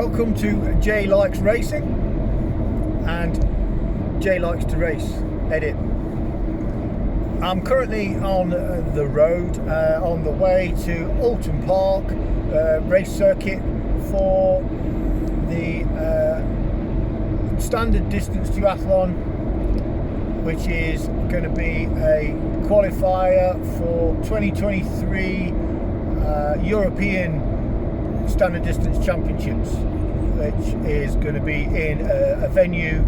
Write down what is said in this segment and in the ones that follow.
Welcome to Jay Likes Racing and Jay Likes to Race edit. I'm currently on the road on the way to Oulton Park race circuit for the standard distance duathlon, which is going to be a qualifier for 2023 European standard distance championships, which is going to be in a venue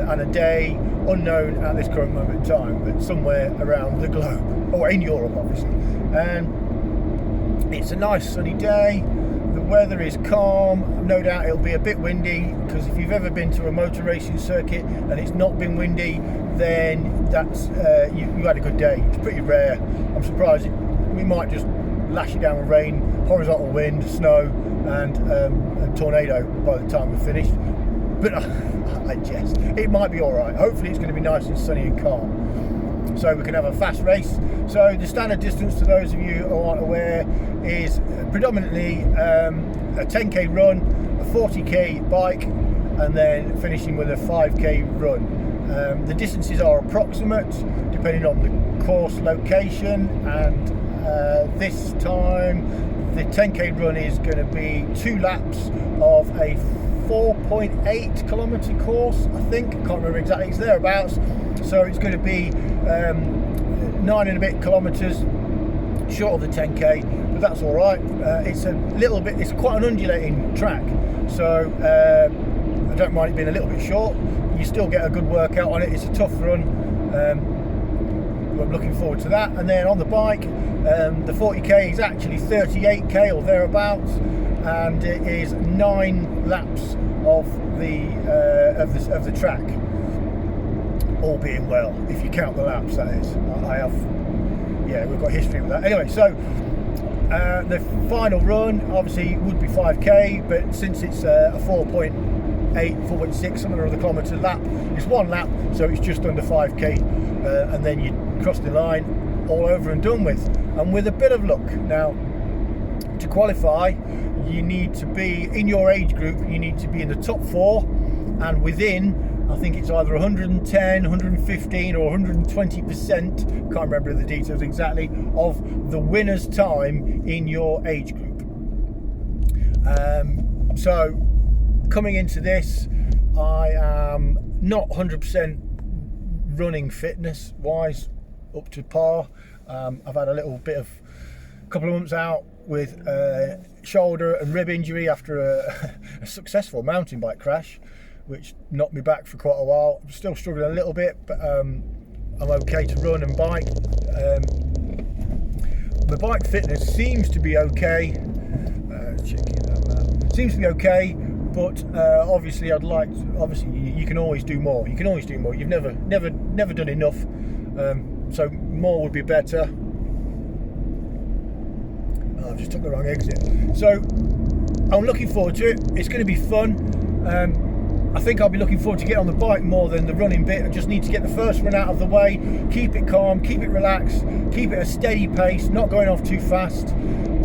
and a day unknown at this current moment in time, but somewhere around the globe, or in Europe obviously. And it's a nice sunny day, the weather is calm. No doubt it'll be a bit windy, because if you've ever been to a motor racing circuit and it's not been windy, then that's you had a good day. It's pretty rare. I'm surprised we might just lash it down with rain, horizontal wind, snow and a tornado by the time we're finished. But I jest, it might be alright. Hopefully it's going to be nice and sunny and calm, so we can have a fast race. So the standard distance, to those of you who aren't aware, is predominantly a 10k run, a 40k bike, and then finishing with a 5k run. The distances are approximate depending on the course location, and this time the 10k run is going to be 2 laps of a 4.8 kilometre course, I think. I can't remember exactly, it's thereabouts. So it's going to be 9 and a bit kilometres short of the 10k, but that's alright. It's a little bit, it's quite an undulating track, so I don't mind it being a little bit short. You still get a good workout on it. It's a tough run. I'm looking forward to that. And then on the bike, the 40k is actually 38k or thereabouts, and it is 9 laps of the track, all being well, if you count the laps, that is. We've got history with that. Anyway, so the final run obviously would be 5k, but since it's a 4.6 something or other kilometre lap, it's 1 lap, so it's just under 5k, and then you cross the line, all over and done with. And with a bit of luck, now to qualify you need to be, in your age group, you need to be in the top 4 and within, I think it's either 110, 115 or 120%, can't remember the details exactly, of the winner's time in your age group. So coming into this, I am not 100% running fitness wise up to par. I've had a couple of months out with shoulder and rib injury after a successful mountain bike crash, which knocked me back for quite a while. I'm still struggling a little bit, but I'm okay to run and bike. The bike fitness seems to be okay. Checking that map. Seems to be okay, but obviously you can always do more. You can always do more. You've never done enough, so more would be better. I've just took the wrong exit. So I'm looking forward to it. It's going to be fun. I think I'll be looking forward to getting on the bike more than the running bit. I just need to get the first run out of the way, keep it calm, keep it relaxed, keep it a steady pace, not going off too fast.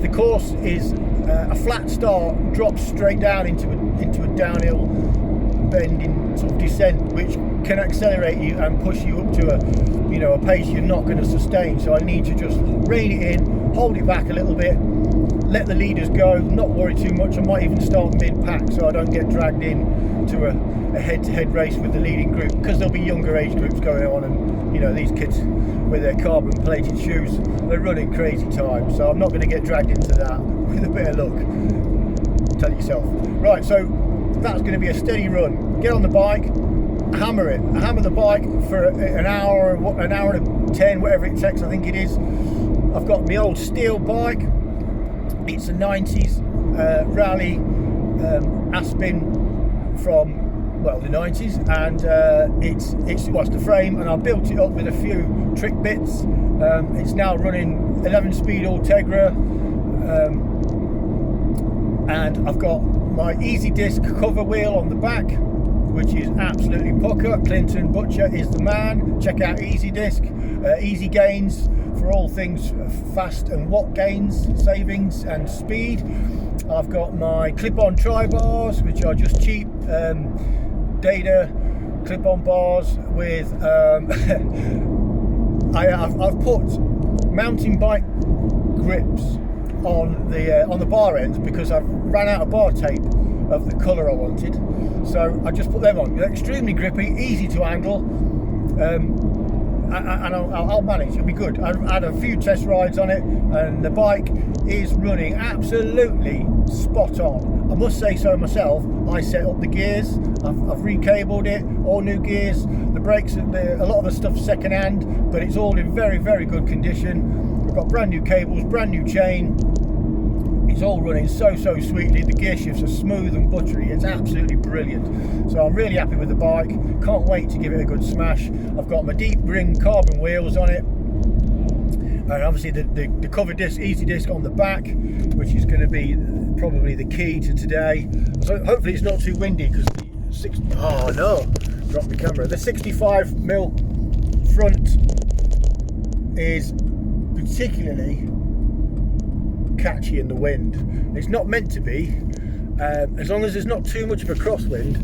The course is a flat start, drops straight down into a downhill bending sort of descent, which can accelerate you and push you up to a pace you're not going to sustain. So I need to just rein it in, hold it back a little bit, let the leaders go, not worry too much. I might even start mid-pack so I don't get dragged in to a head-to-head race with the leading group, because there'll be younger age groups going on, and these kids with their carbon plated shoes, they're running crazy times, so I'm not going to get dragged into that with a bit of luck, tell yourself. Right, so that's going to be a steady run. Get on the bike, hammer it. Hammer the bike for an hour and 10, whatever it takes, I think it is. I've got my old steel bike. It's a 90s rally Aspen from the 90s, and it's the frame, and I built it up with a few trick bits. It's now running 11-speed Ultegra, and I've got my easy disc cover wheel on the back, which is absolutely pucker. Clinton Butcher is the man. Check out Easy Disc, Easy Gains for all things fast and watt gains, savings and speed. I've got my clip-on tri-bars, which are just cheap Data clip-on bars with I've put mountain bike grips on the bar ends because I've ran out of bar tape of the colour I wanted, so I just put them on. They're extremely grippy, easy to handle, and I'll manage. It'll be good. I've had a few test rides on it, and the bike is running absolutely spot on. I must say so myself. I set up the gears, I've recabled it, all new gears. The brakes, a lot of the stuff's second hand, but it's all in very, very good condition. We've got brand new cables, brand new chain. It's all running so sweetly. The gear shifts are smooth and buttery. It's absolutely brilliant. So I'm really happy with the bike. Can't wait to give it a good smash. I've got my deep ring carbon wheels on it, and obviously the cover disc, easy disc on the back, which is going to be probably the key to today. So hopefully it's not too windy, because dropped the camera. The 65mm front is particularly catchy in the wind. It's not meant to be. As long as there's not too much of a crosswind,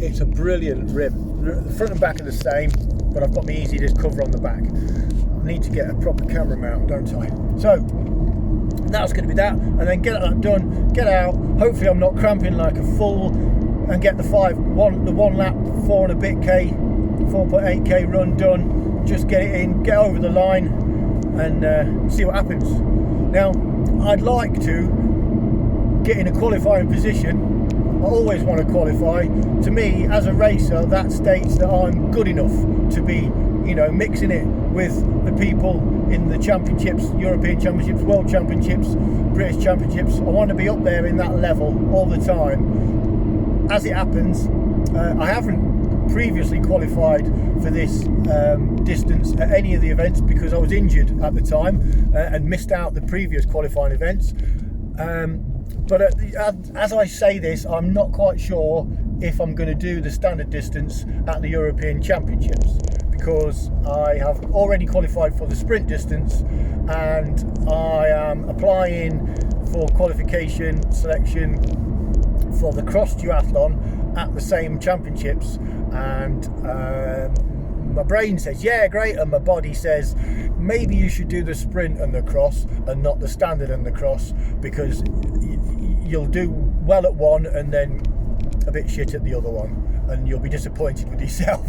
it's a brilliant rib. The front and back are the same, but I've got my easy disc cover on the back. I need to get a proper camera mount, don't I? So that's going to be that, and then get that done, get out. Hopefully I'm not cramping like a fool, and get the one lap 4 and a bit K, 4.8K run done. Just get it in, get over the line, and see what happens. Now, I'd like to get in a qualifying position. I always want to qualify. To me, as a racer, that states that I'm good enough to be, mixing it with the people in the championships, European championships, world championships, British championships. I want to be up there in that level all the time. As it happens, I haven't previously qualified for this distance at any of the events because I was injured at the time and missed out the previous qualifying events. But as I say this, I'm not quite sure if I'm going to do the standard distance at the European Championships, because I have already qualified for the sprint distance, and I am applying for qualification selection for the cross duathlon at the same championships, and my brain says yeah, great, and my body says maybe you should do the sprint and the cross and not the standard and the cross, because you'll do well at one and then a bit shit at the other one, and you'll be disappointed with yourself.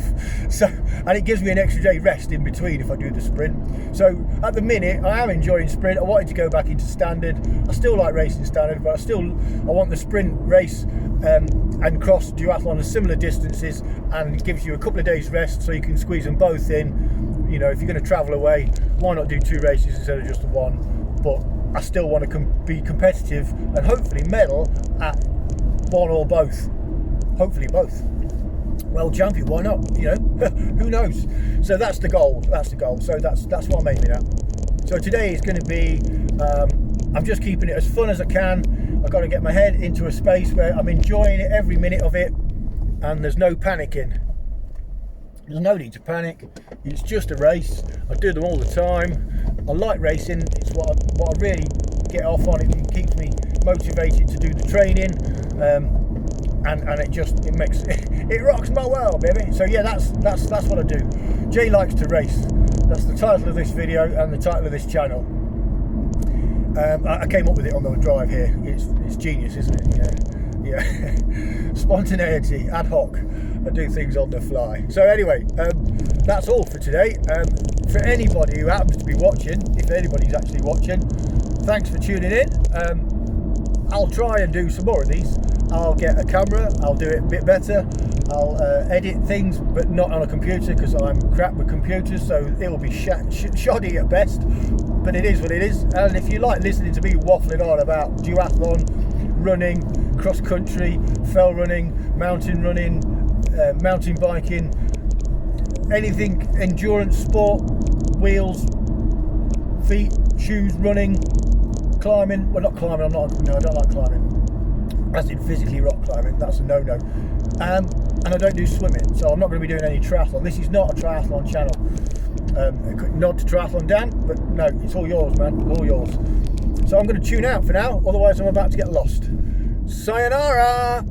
So, and it gives me an extra day rest in between if I do the sprint. So at the minute I am enjoying sprint. I wanted to go back into standard. I still like racing standard, but I want the sprint race and cross duathlon as similar distances, and it gives you a couple of days rest so you can squeeze them both in. If you're going to travel away, why not do 2 races instead of just the one? But I still want to be competitive and hopefully medal at one or both. Hopefully both. World champion, why not? Who knows? So that's the goal. So that's what I'm aiming at. So today is going to be, I'm just keeping it as fun as I can. I've got to get my head into a space where I'm enjoying it, every minute of it, and there's no panicking. There's no need to panic. It's just a race. I do them all the time. I like racing. It's what I really get off on. It keeps me motivated to do the training, and it rocks my world, baby. So yeah, that's what I do. Jay likes to race. That's the title of this video and the title of this channel. I came up with it on the drive here. It's genius, isn't it? Yeah. Spontaneity, ad hoc. I do things on the fly. So anyway, that's all for today. For anybody who happens to be watching, if anybody's actually watching, thanks for tuning in. I'll try and do some more of these. I'll get a camera, I'll do it a bit better. I'll edit things, but not on a computer because I'm crap with computers, so it'll be shoddy at best, but it is what it is. And if you like listening to me waffling on about duathlon, running, cross country, fell running, mountain biking, anything endurance sport, wheels, feet, shoes, running, climbing, well, not climbing, I don't like climbing, as in physically rock climbing, that's a no-no, and I don't do swimming, so I'm not going to be doing any triathlon. This is not a triathlon channel. Nod to triathlon Dan, but no, it's all yours, man, all yours. So I'm going to tune out for now, otherwise I'm about to get lost. Sayonara!